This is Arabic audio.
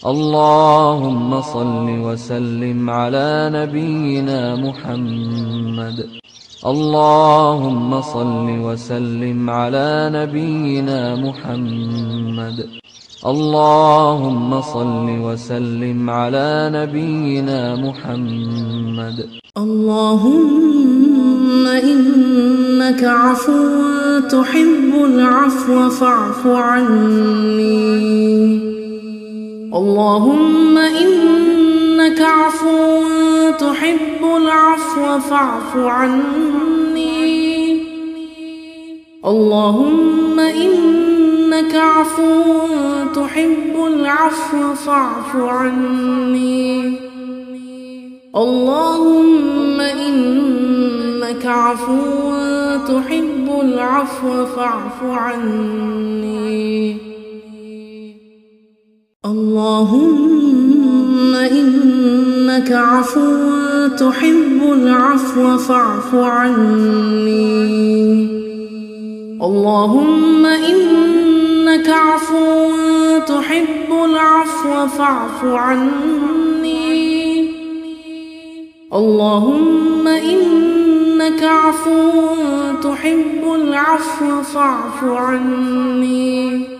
اللهم صل وسلم على نبينا محمد. اللهم صل وسلم على نبينا محمد. اللهم صل وسلم على نبينا محمد. اللهم إنك عفو تحب العفو فاعف عني. اللهم إنك عفو تحب العفو فاعف عني. اللهم إنك عفو تحب العفو فاعف عني. اللهم إنك عفو تحب العفو فاعف عني. اللهم إنك عفو تحب العفو فاعف عني. اللهم إنك عفو تحب العفو فاعف عني. اللهم إنك عفو تحب العفو فاعف عني.